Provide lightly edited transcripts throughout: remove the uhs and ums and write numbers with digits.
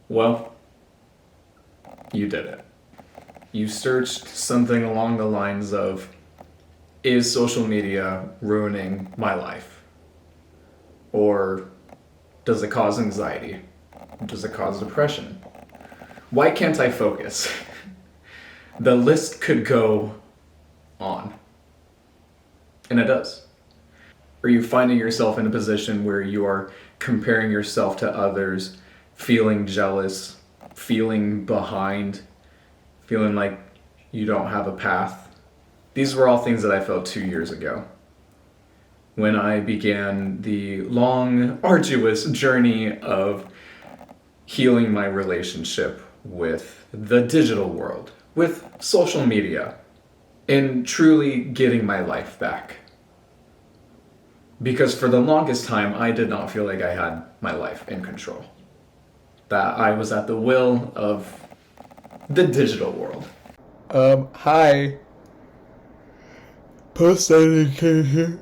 Well, you did it. You searched something along the lines of, is social media ruining my life? Or does it cause anxiety? Does it cause depression? Why can't I focus? The list could go on. And it does. Are you finding yourself in a position where you are comparing yourself to others, feeling jealous, feeling behind, feeling like you don't have a path? These were all things that I felt 2 years ago when I began the long, arduous journey of healing my relationship with the digital world, with social media, and truly getting my life back. Because for the longest time, I did not feel like I had my life in control. That I was at the will of the digital world. Hi. Post editing here.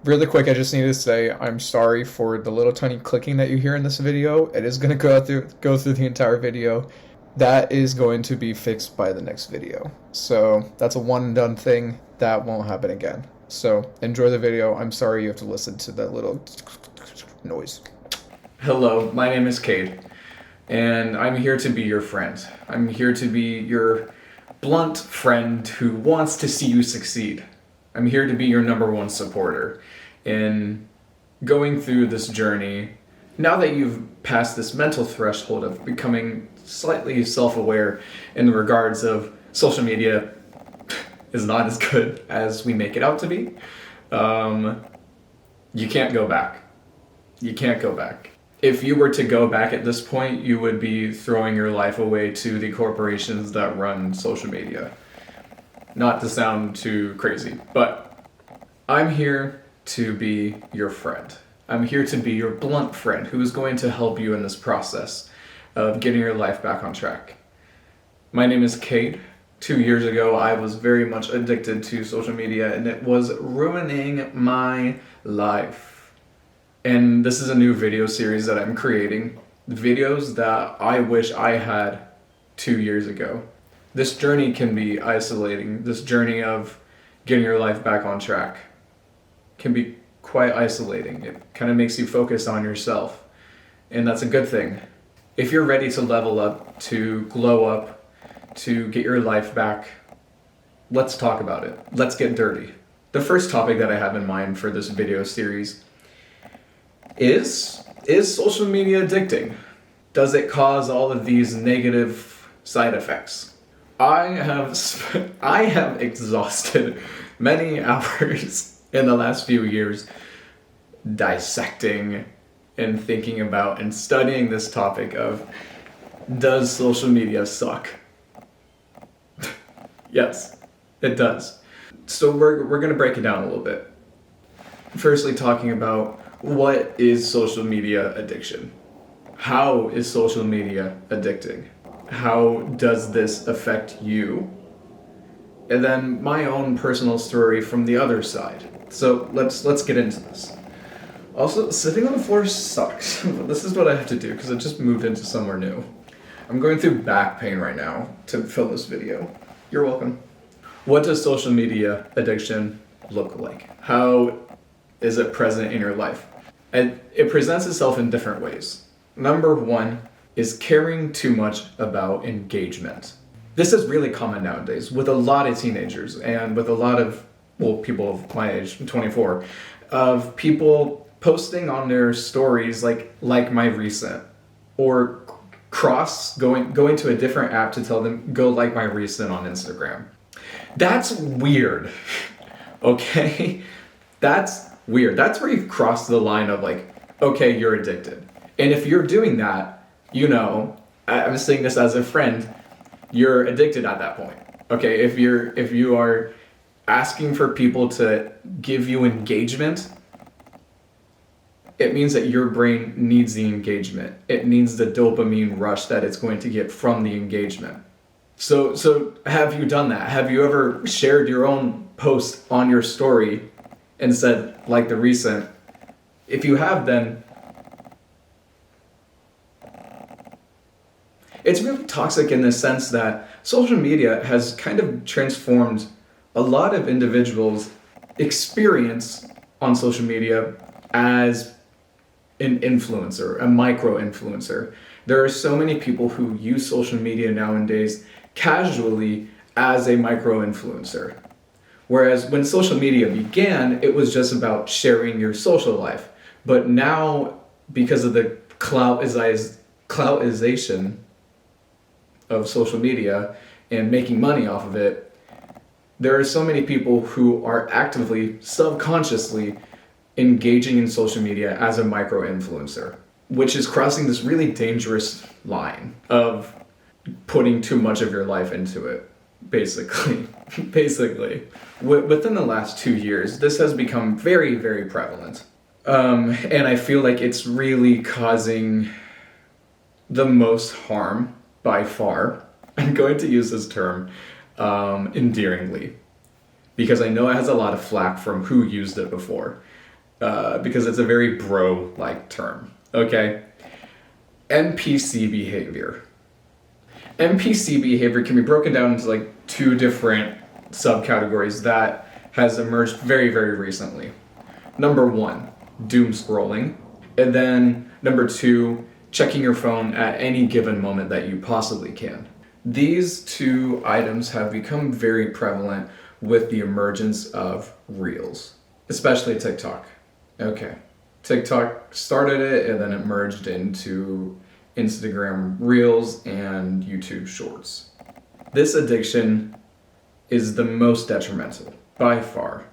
Really quick, I just need to say I'm sorry for the little tiny clicking that you hear in this video. It is going to go through the entire video. That is going to be fixed by the next video. So that's a one and done thing. That won't happen again. So enjoy the video. I'm sorry you have to listen to that little noise. Hello, my name is Cade, and I'm here to be your friend. I'm here to be your blunt friend who wants to see you succeed. I'm here to be your number one supporter in going through this journey. Now that you've passed this mental threshold of becoming slightly self-aware in regards of social media is not as good as we make it out to be, you can't go back. You can't go back. If you were to go back at this point, you would be throwing your life away to the corporations that run social media. Not to sound too crazy, but I'm here to be your friend. I'm here to be your blunt friend who is going to help you in this process of getting your life back on track. My name is Cade. 2 years ago, I was very much addicted to social media and it was ruining my life. And this is a new video series that I'm creating. Videos that I wish I had 2 years ago. This journey can be isolating. This journey of getting your life back on track can be quite isolating. It kind of makes you focus on yourself. And that's a good thing. If you're ready to level up, to glow up, to get your life back, let's talk about it. Let's get dirty. The first topic that I have in mind for this video series is social media addicting? Does it cause all of these negative side effects? I have exhausted many hours in the last few years dissecting and thinking about and studying this topic of, does social media suck? Yes, it does. So we're going to break it down a little bit. Firstly, talking about what is social media addiction? How is social media addicting? How does this affect you? And then my own personal story from the other side. So let's get into this. Also, sitting on the floor sucks. This is what I have to do because I just moved into somewhere new. I'm going through back pain right now to film this video. You're welcome. What does social media addiction look like? How is it present in your life? And it presents itself in different ways. Number one is caring too much about engagement. This is really common nowadays with a lot of teenagers and with a lot of, people of my age, I'm 24, of people posting on their stories like my recent, or going to a different app to tell them, go like my recent on Instagram. That's weird, okay? That's weird. That's where you've crossed the line of like, okay, you're addicted. And if you're doing that, I'm saying this as a friend, you're addicted at that point. Okay, if you are asking for people to give you engagement, it means that your brain needs the engagement. It needs the dopamine rush that it's going to get from the engagement. So have you done that? Have you ever shared your own post on your story and said, like the recent? If you have, then It's really toxic in the sense that social media has kind of transformed a lot of individuals' experience on social media as an influencer, a micro influencer. There are so many people who use social media nowadays casually as a micro influencer. Whereas when social media began, it was just about sharing your social life. But now, because of the cloutization of social media and making money off of it, there are so many people who are actively, subconsciously engaging in social media as a micro influencer, which is crossing this really dangerous line of putting too much of your life into it, basically. Within the last 2 years, this has become very, very prevalent. And I feel like it's really causing the most harm by far. I'm going to use this term endearingly, because I know it has a lot of flack from who used it before, because it's a very bro-like term, okay? NPC behavior. NPC behavior can be broken down into like 2 different subcategories that has emerged very, very recently. Number 1, doom scrolling. And then number 2, checking your phone at any given moment that you possibly can. These 2 items have become very prevalent with the emergence of Reels, especially TikTok. Okay, TikTok started it and then it merged into Instagram Reels and YouTube Shorts. This addiction is the most detrimental, by far,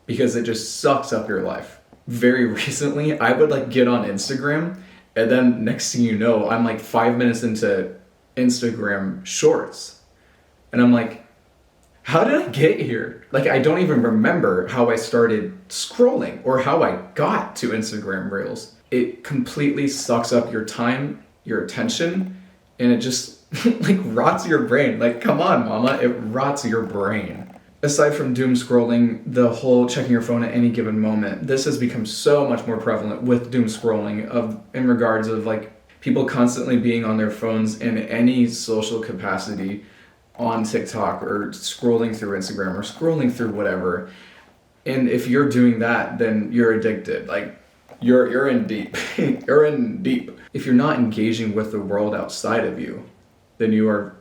because it just sucks up your life. Very recently, I would like get on Instagram, and then next thing you know, I'm like 5 minutes into Instagram Shorts, and I'm like, how did I get here? Like, I don't even remember how I started scrolling or how I got to Instagram Reels. It completely sucks up your time, your attention, and it just like rots your brain. Like, come on, mama, it rots your brain. Aside from doom scrolling, the whole checking your phone at any given moment, this has become so much more prevalent with doom scrolling in regards of like people constantly being on their phones in any social capacity, on TikTok or scrolling through Instagram or scrolling through whatever. And if you're doing that, then you're addicted. Like, you're in deep. You're in deep. If you're not engaging with the world outside of you, then you are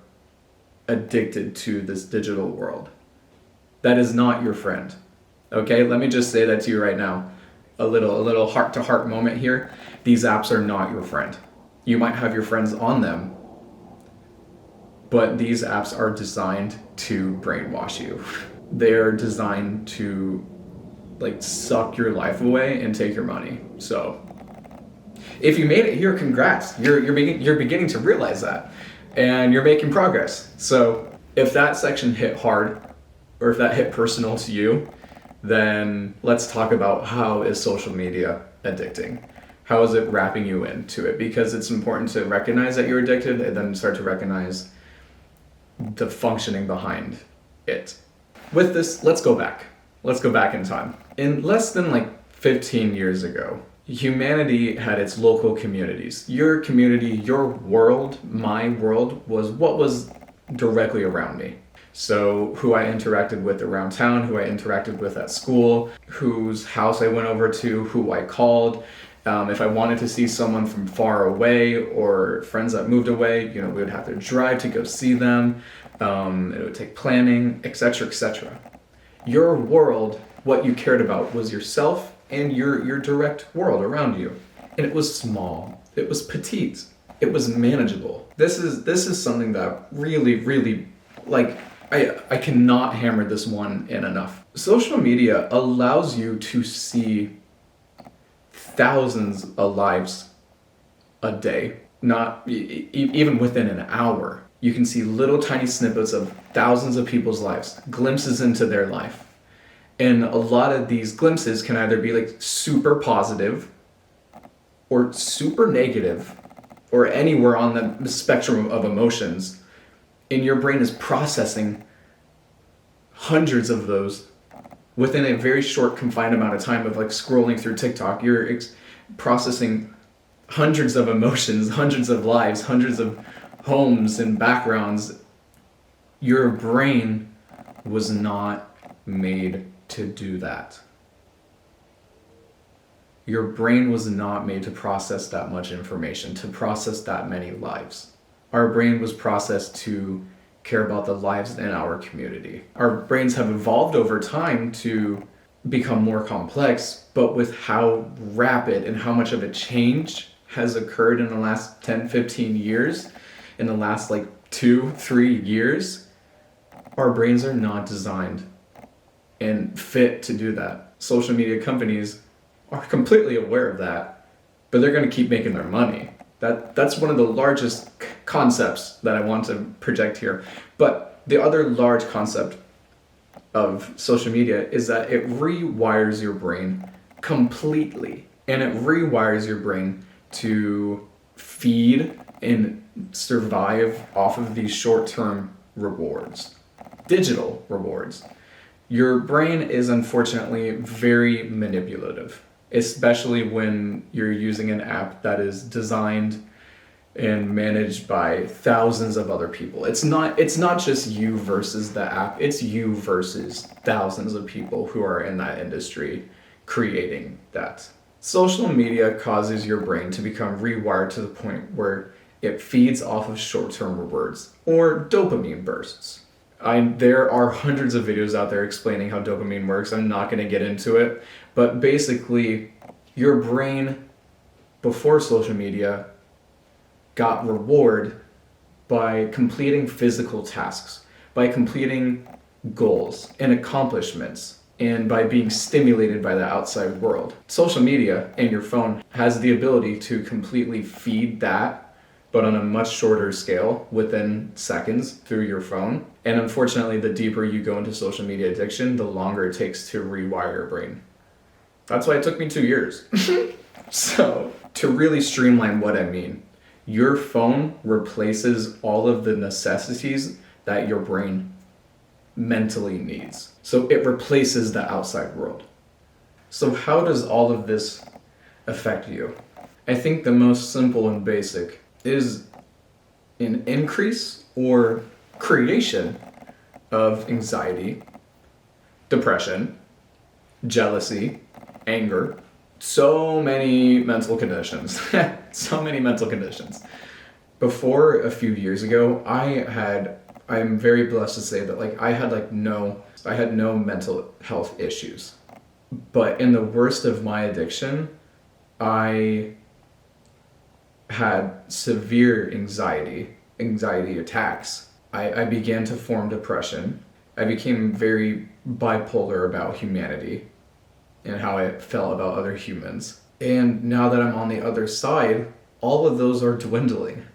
addicted to this digital world. That is not your friend. Okay, let me just say that to you right now. A little heart-to-heart moment here. These apps are not your friend. You might have your friends on them, but these apps are designed to brainwash you. They're designed to like suck your life away and take your money. So if you made it here, congrats. You're beginning to realize that, and you're making progress. So if that section hit hard, or if that hit personal to you, then let's talk about how is social media addicting? How is it wrapping you into it? Because it's important to recognize that you're addicted and then start to recognize the functioning behind it. With this, let's go back. Let's go back in time. In less than like 15 years ago, humanity had its local communities. Your community, your world, my world was what was directly around me. So who I interacted with around town, who I interacted with at school, whose house I went over to, who I called. If I wanted to see someone from far away or friends that moved away, we would have to drive to go see them. It would take planning, etc., etc. Your world, what you cared about was yourself and your direct world around you. And it was small. It was petite. It was manageable. This is something that really, really, like, I cannot hammer this one in enough. Social media allows you to see thousands of lives a day, not even within an hour. You can see little tiny snippets of thousands of people's lives, glimpses into their life. And a lot of these glimpses can either be like super positive or super negative or anywhere on the spectrum of emotions. And your brain is processing hundreds of those within a very short confined amount of time of like scrolling through TikTok. You're processing hundreds of emotions, hundreds of lives, hundreds of homes and backgrounds. Your brain was not made to do that. Your brain was not made to process that much information, to process that many lives. Our brain was processed to care about the lives in our community. Our brains have evolved over time to become more complex, but with how rapid and how much of a change has occurred in the last 10, 15 years, in the last 2-3 years, our brains are not designed and fit to do that. Social media companies are completely aware of that, but they're going to keep making their money. That's one of the largest concepts that I want to project here. But the other large concept of social media is that it rewires your brain completely. And it rewires your brain to feed and survive off of these short-term rewards, digital rewards. Your brain is unfortunately very manipulative, especially when you're using an app that is designed and managed by thousands of other people. It's not just you versus the app, it's you versus thousands of people who are in that industry creating that. Social media causes your brain to become rewired to the point where it feeds off of short-term rewards or dopamine bursts. There are hundreds of videos out there explaining how dopamine works. I'm not going to get into it, but basically your brain before social media got reward by completing physical tasks, by completing goals and accomplishments, and by being stimulated by the outside world. Social media and your phone has the ability to completely feed that, but on a much shorter scale within seconds through your phone. And unfortunately, the deeper you go into social media addiction, the longer it takes to rewire your brain. That's why it took me 2 years. So, to really streamline what I mean, your phone replaces all of the necessities that your brain mentally needs. So it replaces the outside world. So how does all of this affect you? I think the most simple and basic is an increase or creation of anxiety, depression, jealousy, anger, so many mental conditions. So many mental conditions. Before a few years ago, I'm very blessed to say that I had no mental health issues. But in the worst of my addiction, I had severe anxiety attacks. I began to form depression. I became very bipolar about humanity and how I felt about other humans. And now that I'm on the other side, all of those are dwindling.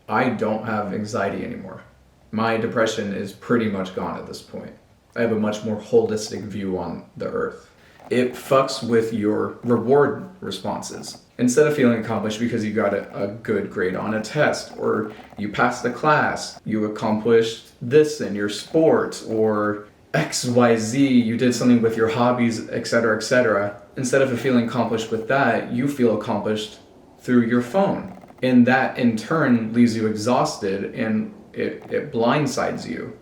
I don't have anxiety anymore. My depression is pretty much gone at this point. I have a much more holistic view on the earth. It fucks with your reward responses. Instead of feeling accomplished because you got a good grade on a test, or you passed the class, you accomplished this in your sport, or XYZ, you did something with your hobbies, etc., etc. Instead of feeling accomplished with that, you feel accomplished through your phone. And that in turn leaves you exhausted, and it blindsides you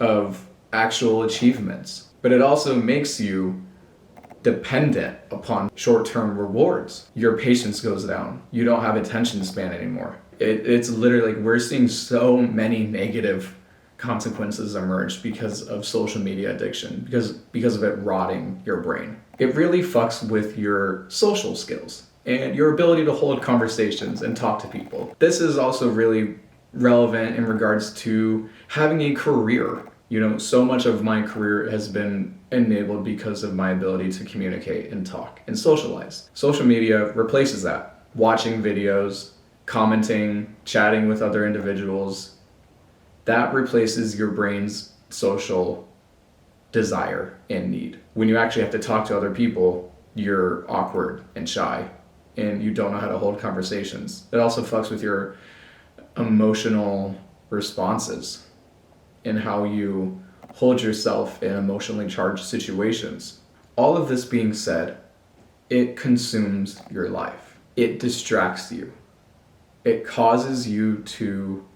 of actual achievements. But it also makes you dependent upon short-term rewards. Your patience goes down. You don't have attention span anymore. It's literally we're seeing so many negative consequences emerge because of social media addiction, because of it rotting your brain. It really fucks with your social skills and your ability to hold conversations and talk to people. This is also really relevant in regards to having a career. So much of my career has been enabled because of my ability to communicate and talk and socialize. Social media replaces that. Watching videos, commenting, chatting with other individuals, that replaces your brain's social desire and need. When you actually have to talk to other people, you're awkward and shy, and you don't know how to hold conversations. It also fucks with your emotional responses and how you hold yourself in emotionally charged situations. All of this being said, it consumes your life. it distracts you. It causes you to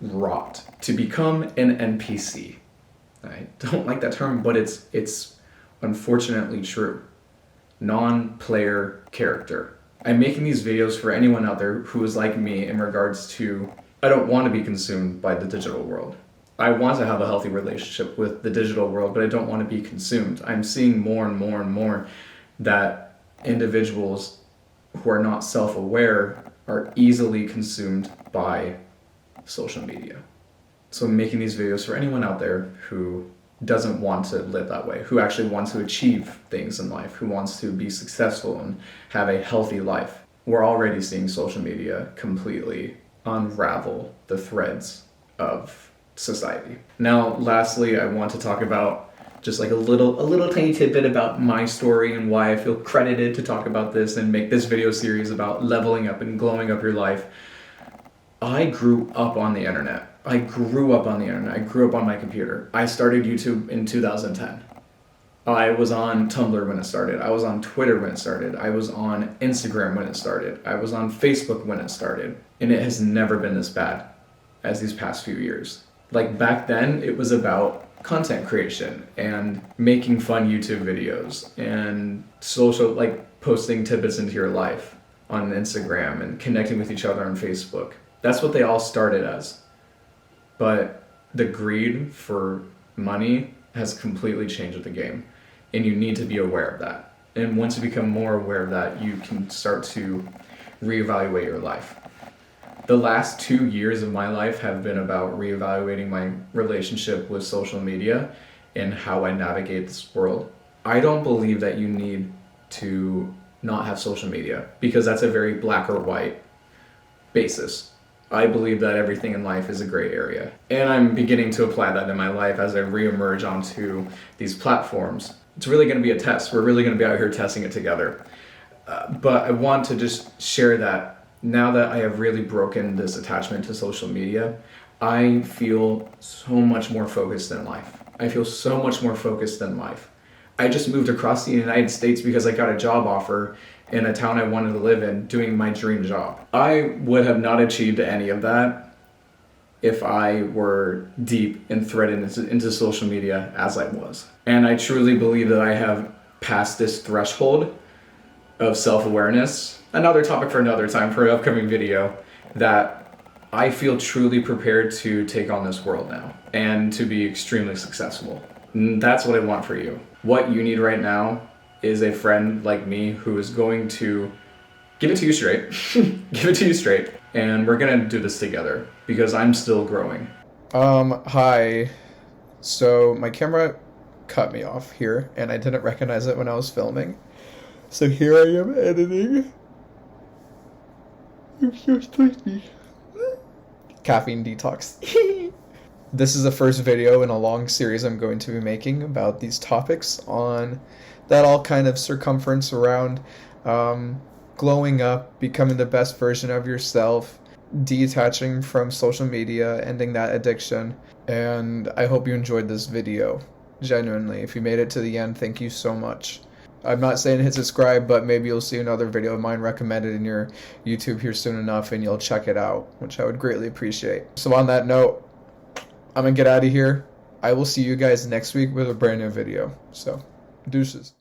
rot, to become an NPC. I don't like that term, but it's unfortunately true. Non-player character. I'm making these videos for anyone out there who is like me in regards to, I don't want to be consumed by the digital world. I want to have a healthy relationship with the digital world, but I don't want to be consumed. I'm seeing more and more and more that individuals who are not self-aware are easily consumed by social media. So I'm making these videos for anyone out there who doesn't want to live that way, who actually wants to achieve things in life, who wants to be successful and have a healthy life. We're already seeing social media completely unravel the threads of society. Now, lastly, I want to talk about just like a little tiny tidbit about my story and why I feel credited to talk about this and make this video series about leveling up and glowing up your life. I grew up on the internet. I grew up on my computer. I started YouTube in 2010. I was on Tumblr when it started. I was on Twitter when it started. I was on Instagram when it started. I was on Facebook when it started. And it has never been this bad as these past few years. Like back then, it was about content creation and making fun YouTube videos and social, like posting tidbits into your life on Instagram and connecting with each other on Facebook. That's what they all started as. But the greed for money has completely changed the game, and you need to be aware of that. And once you become more aware of that, you can start to reevaluate your life. The last 2 years of my life have been about reevaluating my relationship with social media and how I navigate this world. I don't believe that you need to not have social media because that's a very black or white basis. I believe that everything in life is a gray area. And I'm beginning to apply that in my life as I reemerge onto these platforms. It's really going to be a test. We're really going to be out here testing it together. But I want to just share that now that I have really broken this attachment to social media, I feel so much more focused in life. I just moved across the United States because I got a job offer in a town I wanted to live in, doing my dream job. I would have not achieved any of that if I were deep and threaded into social media as I was. And I truly believe that I have passed this threshold of self-awareness, another topic for another time for an upcoming video, that I feel truly prepared to take on this world now and to be extremely successful. And that's what I want for you. What you need right now is a friend like me who is going to give it to you straight. Give it to you straight. And we're gonna do this together because I'm still growing. Hi. So my camera cut me off here and I didn't recognize it when I was filming. So here I am editing. I'm so sleepy. Caffeine detox. This is the first video in a long series I'm going to be making about these topics on that all kind of circumference around glowing up, becoming the best version of yourself, detaching from social media, ending that addiction. And I hope you enjoyed this video. Genuinely, if you made it to the end, thank you so much. I'm not saying hit subscribe, but maybe you'll see another video of mine recommended in your YouTube here soon enough and you'll check it out, which I would greatly appreciate. So on that note, I'm gonna get out of here. I will see you guys next week with a brand new video. So, deuces.